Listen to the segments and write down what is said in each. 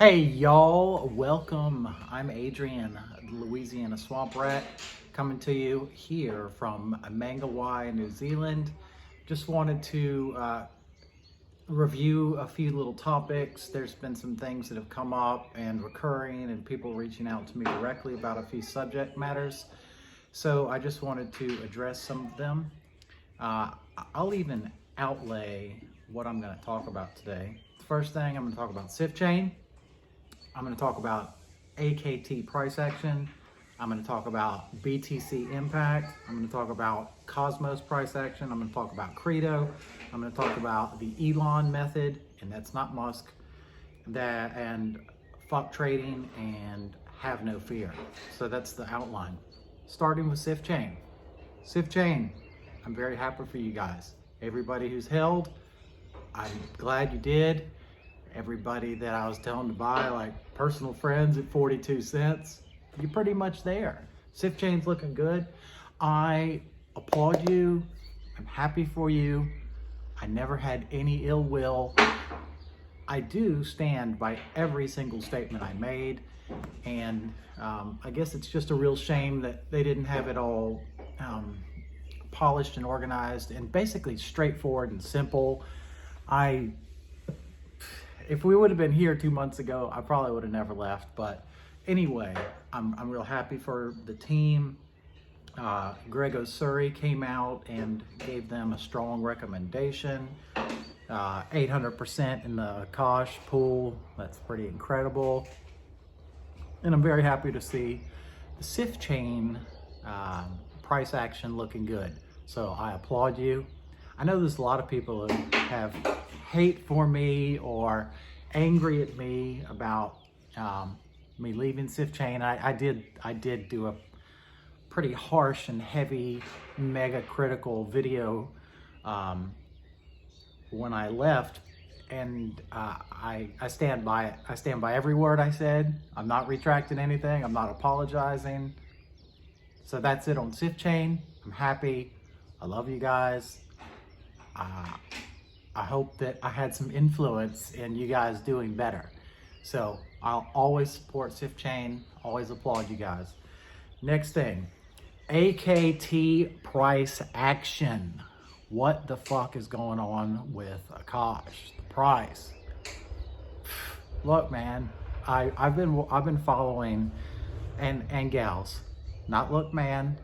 Hey y'all, welcome. I'm Adrian, Louisiana Swamp Rat, coming to you here from Mangawai, New Zealand. Just wanted to review a few little topics. There's been some things that have come up and recurring and people reaching out to me directly about a few subject matters. So I just wanted to address some of them. I'll even outlay what I'm going to talk about today. The first thing, I'm going to talk about Sifchain. I'm going to talk about AKT price action. I'm going to talk about BTC impact. I'm going to talk about Cosmos price action. I'm going to talk about Qredo. I'm going to talk about the Elon method, and that's not Musk, and fuck trading and have no fear. So that's the outline. Starting with Sifchain. Sifchain, I'm very happy for you guys. Everybody who's held, I'm glad you did. Everybody that I was telling to buy, like personal friends at 42 cents, you're pretty much there. Sifchain's looking good. I applaud you. I'm happy for you. I never had any ill will. I do stand by every single statement I made. And I guess it's just a real shame that they didn't have it all polished and organized and basically straightforward and simple. If we would have been here 2 months ago, I probably would have never left. But anyway, I'm real happy for the team. Grego Surrey came out and gave them a strong recommendation. 800% in the Akash pool. That's pretty incredible. And I'm very happy to see the Sifchain price action looking good. So I applaud you. I know there's a lot of people who have hate for me or angry at me about me leaving Sifchain. I did do a pretty harsh and heavy, mega critical video when I left, and I stand by it. I stand by every word I said. I'm not retracting anything. I'm not apologizing. So that's it on Sifchain. I'm happy. I love you guys. I hope that I had some influence in you guys doing better. So I'll always support Sifchain, always applaud you guys. Next thing, AKT price action. What the fuck is going on with Akash? The price. Look, man, I've been following and gals, not look man,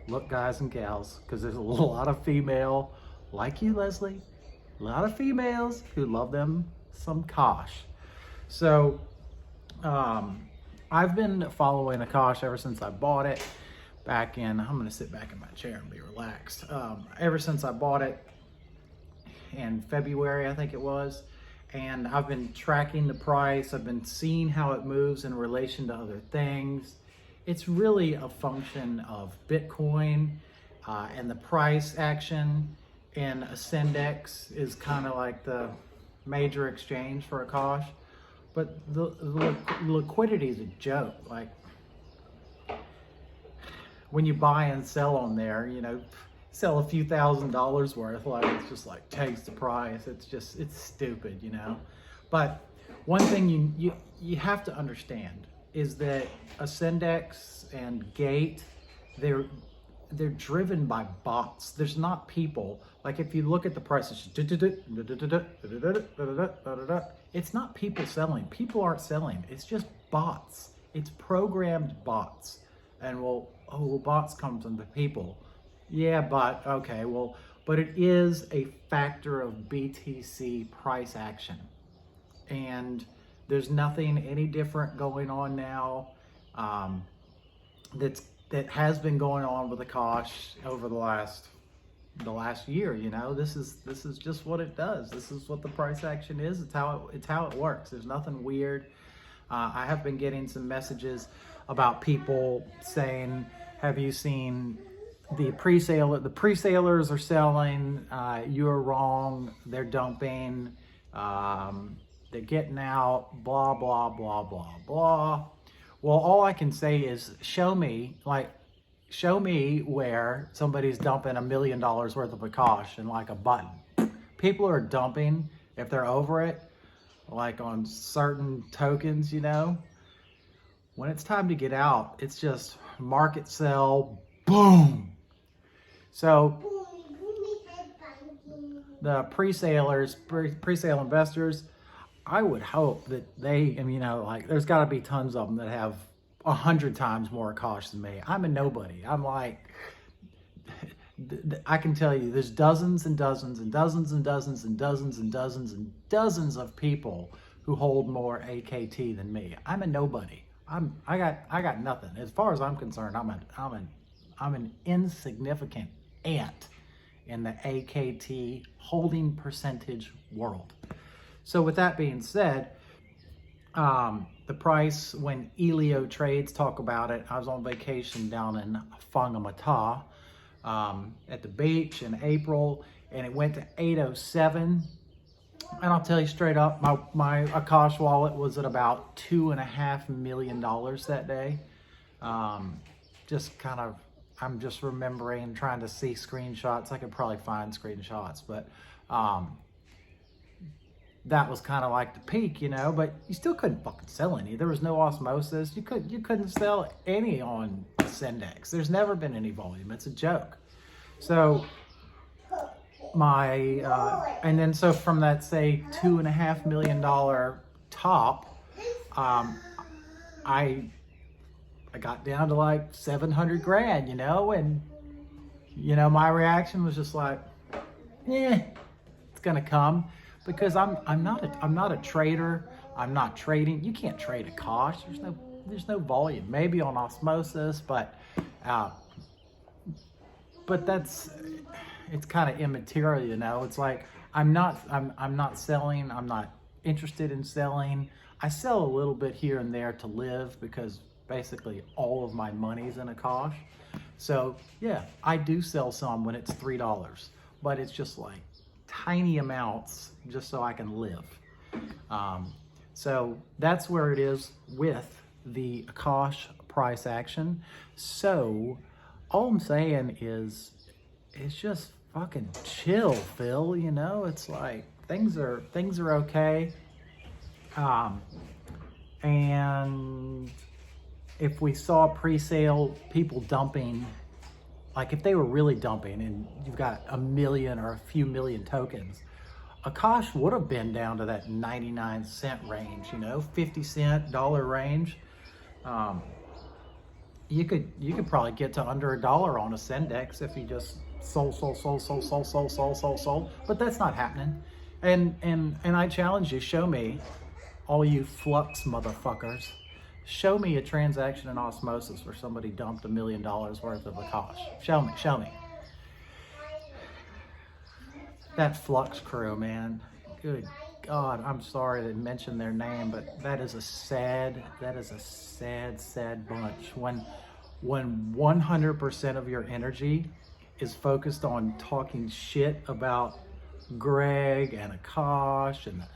look guys and gals, because there's a lot of female like you, Leslie. A lot of females who love them some Akash. So I've been following Akash ever since I bought it back in, I'm gonna sit back in my chair and be relaxed. Ever since I bought it in February, I think it was, and I've been tracking the price. I've been seeing how it moves in relation to other things. It's really a function of Bitcoin and the price action. And Ascendex is kind of like the major exchange for Akash, but the liquidity is a joke. Like when you buy and sell on there, you know, sell a few $1,000s worth, like it's just like takes the price. It's stupid, you know. But one thing you have to understand is that Ascendex and Gate, they're driven by bots. There's not people. Like if you look at the prices, it's not people selling. People aren't selling. It's just bots. It's programmed bots. And bots come from the people. Yeah, but okay, but it is a factor of BTC price action. And there's nothing any different going on now. That has been going on with Akash over the last year. You know, this is just what it does. This is what the price action is. It's how it works. There's nothing weird. I have been getting some messages about people saying, "Have you seen the pre-sale? The pre-salers are selling. You're wrong. They're dumping. They're getting out. Blah blah blah blah blah." Well, all I can say is show me where somebody's dumping $1 million worth of Akash in like a button. People are dumping if they're over it like on certain tokens, you know. When it's time to get out, it's just market sell, boom. So the pre-salers, pre-sale investors, I would hope that they, and you know, like there's got to be tons of them that have 100 times more Akash than me. I'm a nobody. I'm like, I can tell you, there's dozens and dozens and dozens and dozens and dozens and dozens and dozens of people who hold more AKT than me. I'm a nobody. I got nothing. As far as I'm concerned, I'm an insignificant ant in the AKT holding percentage world. So with that being said, the price, when Elio trades talk about it, I was on vacation down in Fangamata at the beach in April, and it went to 807. And I'll tell you straight up, my Akash wallet was at about $2.5 million that day. Just kind of, I'm just remembering, trying to see screenshots. I could probably find screenshots, but that was kind of like the peak, you know, but you still couldn't fucking sell any. There was no osmosis. You couldn't sell any on Sendex. There's never been any volume. It's a joke. So and then so from that, say, $2.5 million top, I got down to like 700 grand, you know, and you know, my reaction was just like, it's gonna come, because I'm not a trader. I'm not trading. You can't trade Akash. There's no volume. Maybe on osmosis, but it's kind of immaterial, you know. It's like I'm not selling. I'm not interested in selling. I sell a little bit here and there to live, because basically all of my money's in Akash. So yeah, I do sell some when it's $3, but it's just like tiny amounts just so I can live. So that's where it is with the Akash price action. So all I'm saying is, it's just fucking chill, Phil. You know, it's like things are okay. And if we saw pre-sale people dumping, like if they were really dumping and you've got a million or a few million tokens, Akash would have been down to that 99-cent range, you know, 50-cent dollar range. You could probably get to under $1 on a Sendex if you just sold. But that's not happening. And I challenge you, show me, all you flux motherfuckers, show me a transaction in osmosis where somebody dumped $1 million worth of Akash. Show me. That Flux crew, man. Good God, I'm sorry to mention their name, but that is a sad bunch. When 100% of your energy is focused on talking shit about Greg and Akash and the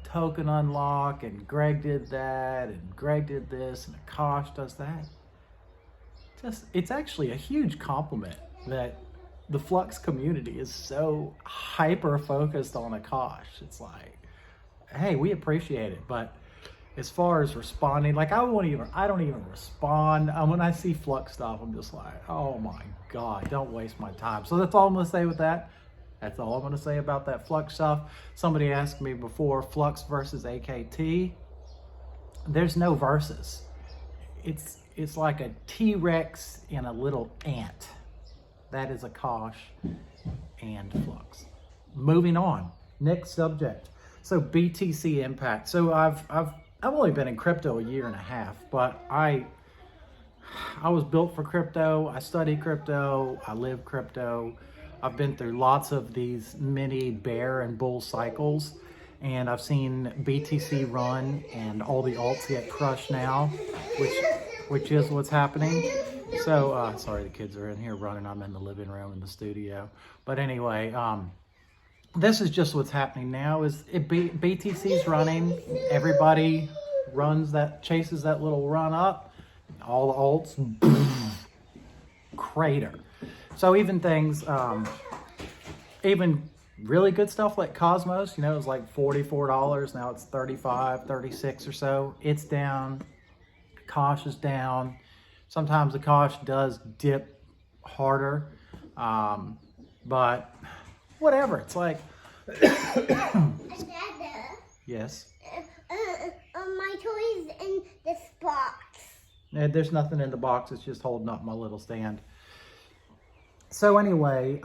token unlock, and Greg did that, and Greg did this, and Akash does that. It's actually a huge compliment that the Flux community is so hyper focused on Akash. It's like, hey, we appreciate it, but as far as responding, like I don't even respond. When I see Flux stuff, I'm just like, oh my God, don't waste my time. So that's all I'm gonna say with that. That's all I'm gonna say about that Flux stuff. Somebody asked me before, Flux versus AKT. There's no versus. It's like a T-Rex and a little ant. That is Akash and Flux. Moving on, next subject. So BTC impact. So I've only been in crypto a year and a half, but I was built for crypto. I study crypto. I live crypto. I've been through lots of these mini bear and bull cycles, and I've seen BTC run and all the alts get crushed now, which is what's happening. So, sorry, the kids are in here running. I'm in the living room in the studio. But anyway, this is just what's happening now. BTC's running. Everybody chases that little run up. All the alts, crater. So even things, even really good stuff like Cosmos, you know, it was like $44. Now it's 35, 36 or so. It's down. Akash is down. Sometimes Akash does dip harder. But whatever. It's like, yes. My toy's in this box. There's nothing in the box. It's just holding up my little stand. So anyway,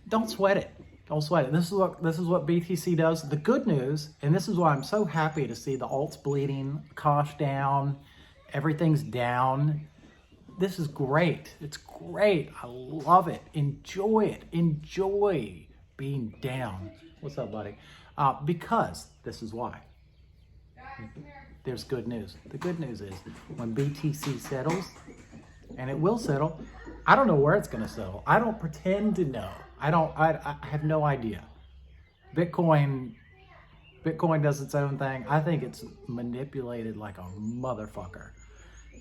don't sweat it. Don't sweat it. This is what BTC does. The good news, and this is why I'm so happy to see the alts bleeding, Akash down, everything's down. This is great. It's great. I love it. Enjoy it. Enjoy being down. What's up, buddy? Because this is why. There's good news. The good news is when BTC settles, and it will settle, I don't know where it's going to settle. I don't pretend to know. I have no idea. Bitcoin does its own thing. I think it's manipulated like a motherfucker.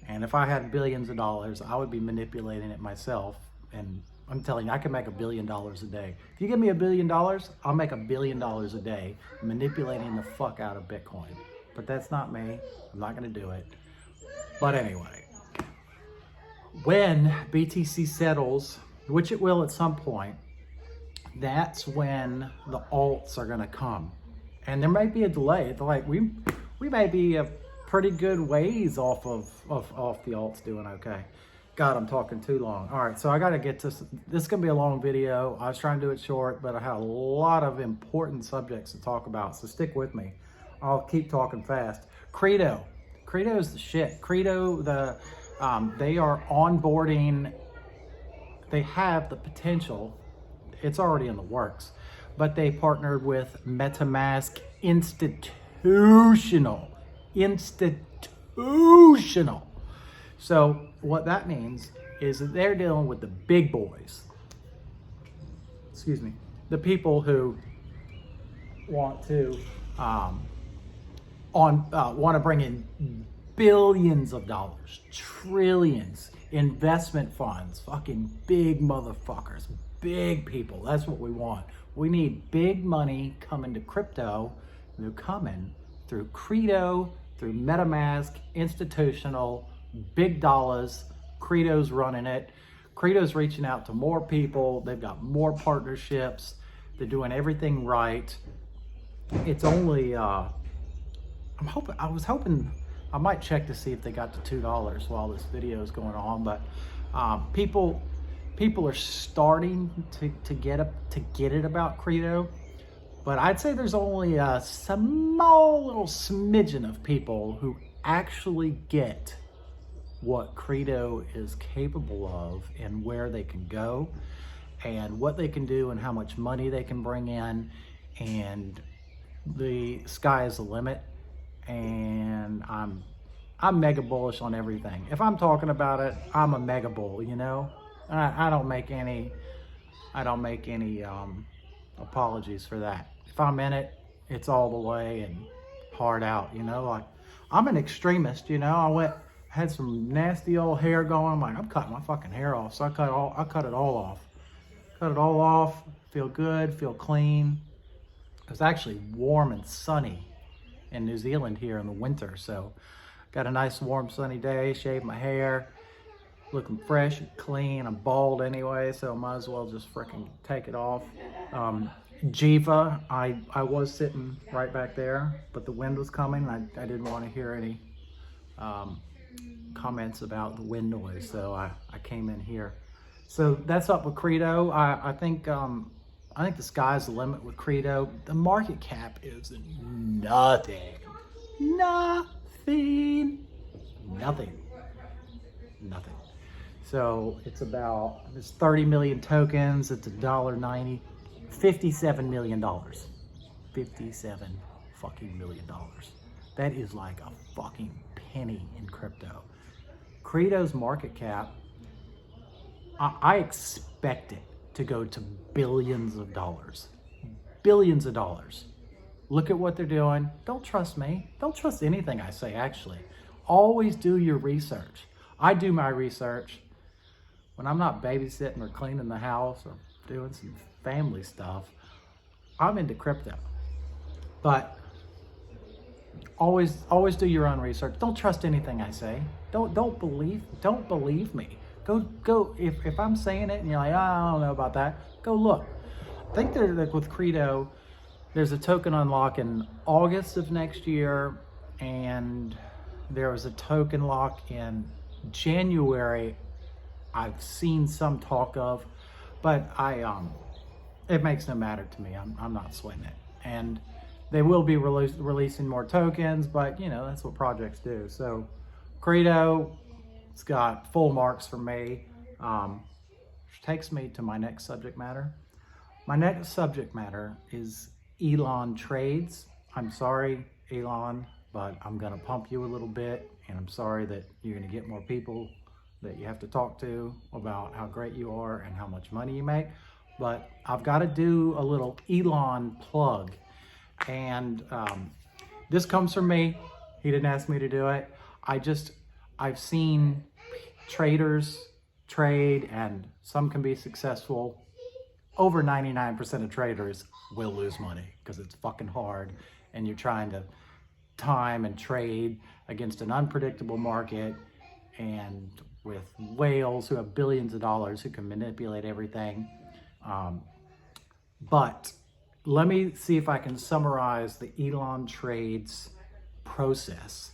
And if I had billions of dollars, I would be manipulating it myself. And I'm telling you, I can make $1 billion a day. If you give me $1 billion, I'll make $1 billion a day manipulating the fuck out of Bitcoin. But that's not me. I'm not going to do it. But anyway, when BTC settles, which it will at some point, that's when the alts are going to come. And there might be a delay. Like we may be a pretty good ways off the alts doing okay. God, I'm talking too long. All right, so I got to get to this. This is going to be a long video. I was trying to do it short, but I had a lot of important subjects to talk about, so stick with me. I'll keep talking fast. Qredo. Qredo is the shit. Qredo, they are onboarding. They have the potential. It's already in the works, but they partnered with MetaMask Institutional. So what that means is that they're dealing with the big boys. Excuse me. The people who want to want to bring in billions of dollars, trillions, investment funds, fucking big motherfuckers, big people. That's what we want. We need big money coming to crypto. They're coming through Qredo, through MetaMask, institutional, big dollars. Qredo's running it. Qredo's reaching out to more people. They've got more partnerships. They're doing everything right. It's only, I was hoping, I might check to see if they got to $2 while this video is going on, but people are starting to get it about Qredo. But I'd say there's only a small little smidgen of people who actually get what Qredo is capable of and where they can go and what they can do and how much money they can bring in, and the sky is the limit. And I'm mega bullish on everything. If I'm talking about it, I'm a mega bull, you know? I don't make any apologies for that. If I'm in it, it's all the way and hard out, you know? Like, I'm an extremist, you know? Had some nasty old hair going. I'm like, I'm cutting my fucking hair off. So I cut it all off. Cut it all off, feel good, feel clean. It was actually warm and sunny in New Zealand here in the winter. So got a nice warm sunny day, shaved my hair, looking fresh and clean. I'm bald anyway, so might as well just freaking take it off. Jiva, I was sitting right back there, but the wind was coming. I didn't want to hear any comments about the wind noise, so I came in here. So that's up with Qredo. I think the sky's the limit with Qredo. The market cap is nothing. So it's 30 million tokens. It's $1.90, $57 million. $57 fucking million. That is like a fucking penny in crypto. Qredo's market cap, I expect it to go to billions of dollars. Billions of dollars. Look at what they're doing. Don't trust me. Don't trust anything I say, actually. Always do your research. I do my research when I'm not babysitting or cleaning the house or doing some family stuff. I'm into crypto, but always do your own research. Don't trust anything I say. Don't believe me. Go if I'm saying it and you're like, oh, I don't know about that, go look. I think they're like with Qredo, there's a token unlock in August of next year, and there was a token lock in January. I've seen some talk of, but it makes no matter to me. I'm not sweating it. And they will be releasing more tokens, but you know, that's what projects do. So Qredo, it's got full marks for me. Which takes me to my next subject matter. My next subject matter is Elon trades. I'm sorry, Elon, but I'm gonna pump you a little bit, and I'm sorry that you're gonna get more people that you have to talk to about how great you are and how much money you make. But I've got to do a little Elon plug. And this comes from me. He didn't ask me to do it. I've seen traders trade, and some can be successful. Over 99% of traders will lose money because it's fucking hard, and you're trying to time and trade against an unpredictable market, and with whales who have billions of dollars who can manipulate everything. But let me see if I can summarize the Elon trades process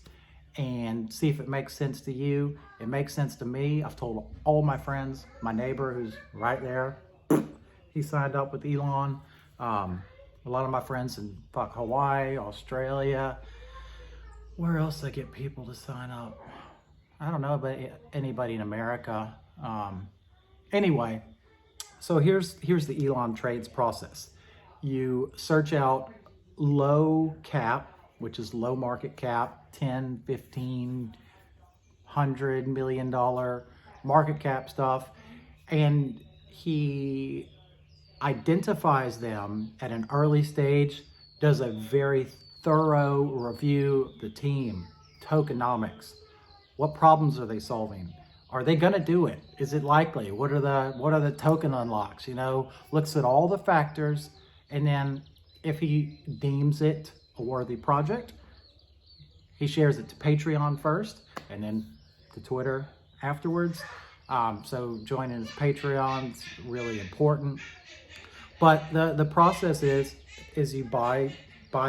and see if it makes sense to you. It makes sense to me. I've told all my friends, my neighbor who's right there, he signed up with Elon. A lot of my friends in Hawaii, Australia. Where else I get people to sign up? I don't know, but anybody in America. Anyway, so here's the Elon trades process. You search out low cap, which is low market cap, 10, 15, $100 million market cap stuff, and he identifies them at an early stage, does a very thorough review of the team, tokenomics. What problems are they solving? Are they gonna do it? Is it likely? What are the token unlocks? You know, looks at all the factors, and then if he deems it a worthy project, he shares it to Patreon first, and then to Twitter afterwards. So joining his Patreon is really important. But the process is you buy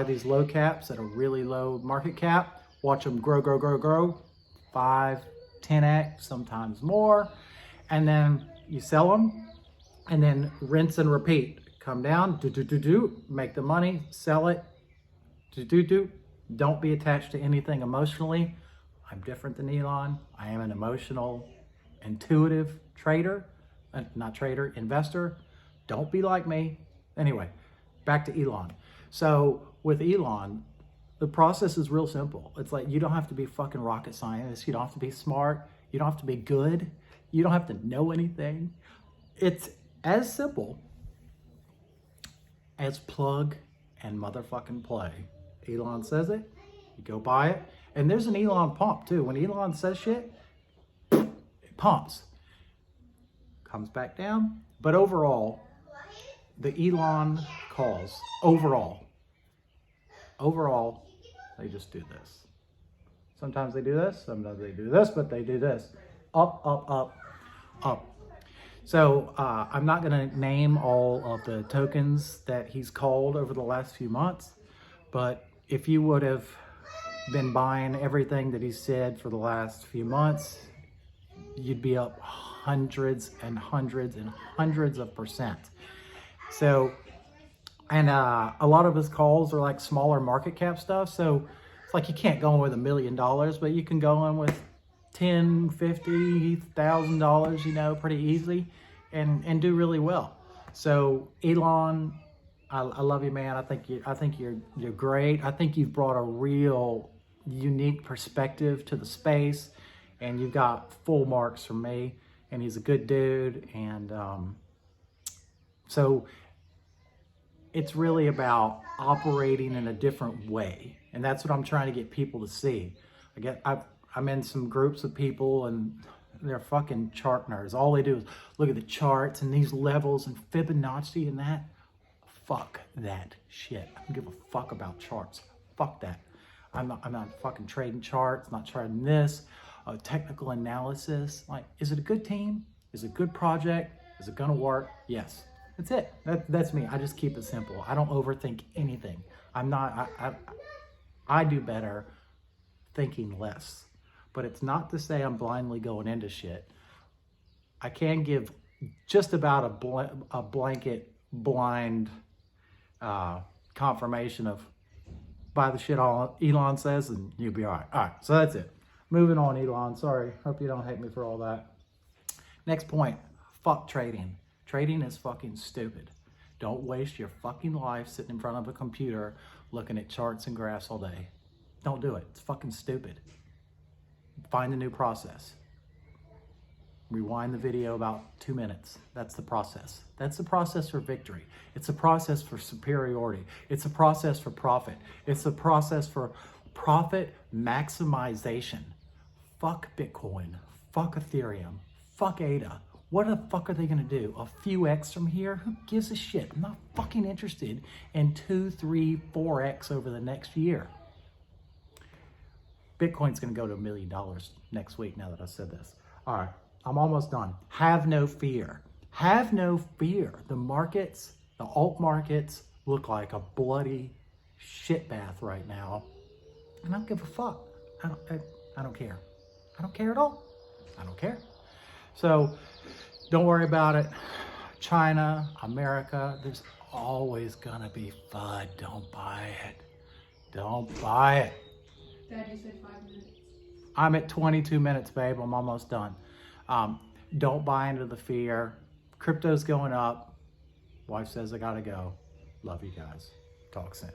these low caps at a really low market cap, watch them grow, 5, 10x, sometimes more, and then you sell them, and then rinse and repeat. Come down, make the money, sell it, Don't be attached to anything emotionally. I'm different than Elon. I am an emotional, intuitive investor. Don't be like me. Anyway, back to Elon. So with Elon, the process is real simple. It's like, you don't have to be fucking rocket scientist. You don't have to be smart. You don't have to be good. You don't have to know anything. It's as simple as plug and motherfucking play. Elon says it, you go buy it. And there's an Elon pump too. When Elon says shit, it pumps. Comes back down. But overall, the Elon calls, overall, they just do this. Sometimes they do this, sometimes they do this, but they do this. Up, up, up, up. So I'm not gonna name all of the tokens that he's called over the last few months, but if you would have been buying everything that he said for the last few months, you'd be up hundreds and hundreds and hundreds of percent. So, and a lot of his calls are like smaller market cap stuff. So it's like you can't go in with $1 million, but you can go in with $10,000, $50,000, you know, pretty easily, and do really well. So Elon, I love you, man. I think you're great. I think you've brought a real unique perspective to the space, and you've got full marks from me. And he's a good dude, and so it's really about operating in a different way, and that's what I'm trying to get people to see. I'm in some groups of people, and They're fucking chart nerds. All they do is look at the charts and these levels and Fibonacci and that. Fuck that shit. I don't give a fuck about charts. Fuck that. I'm not fucking trading charts, not trading this. Technical analysis. Like, is it a good team? Is it a good project? Is it gonna work? Yes. That's it. That's me. I just keep it simple. I don't overthink anything. I do better thinking less. But it's not to say I'm blindly going into shit. I can give just about a blanket blind confirmation of buy the shit Elon says and you'll be all right. All right, so that's it. Moving on, Elon. Sorry. Hope you don't hate me for all that. Next point. Fuck trading. Trading is fucking stupid. Don't waste your fucking life sitting in front of a computer looking at charts and graphs all day. Don't do it. It's fucking stupid. Find a new process. Rewind the video about 2 minutes. That's the process. That's the process for victory. It's a process for superiority. It's a process for profit. It's a process for profit maximization. Fuck Bitcoin. Fuck Ethereum. Fuck ADA. What the fuck are they gonna do? A few X from here? Who gives a shit? I'm not fucking interested in 2, 3, 4X over the next year. Bitcoin's gonna go to $1 million next week now that I said this. All right, I'm almost done. Have no fear. Have no fear. The markets, the alt markets look like a bloody shit bath right now. And I don't give a fuck. I don't care. I don't care at all. I don't care. So don't worry about it. China, America, there's always gonna be FUD. Don't buy it. Don't buy it. Dad, you said 5 minutes. I'm at 22 minutes, babe. I'm almost done. Don't buy into the fear. Crypto's going up. Wife says I gotta go. Love you guys. Talk soon.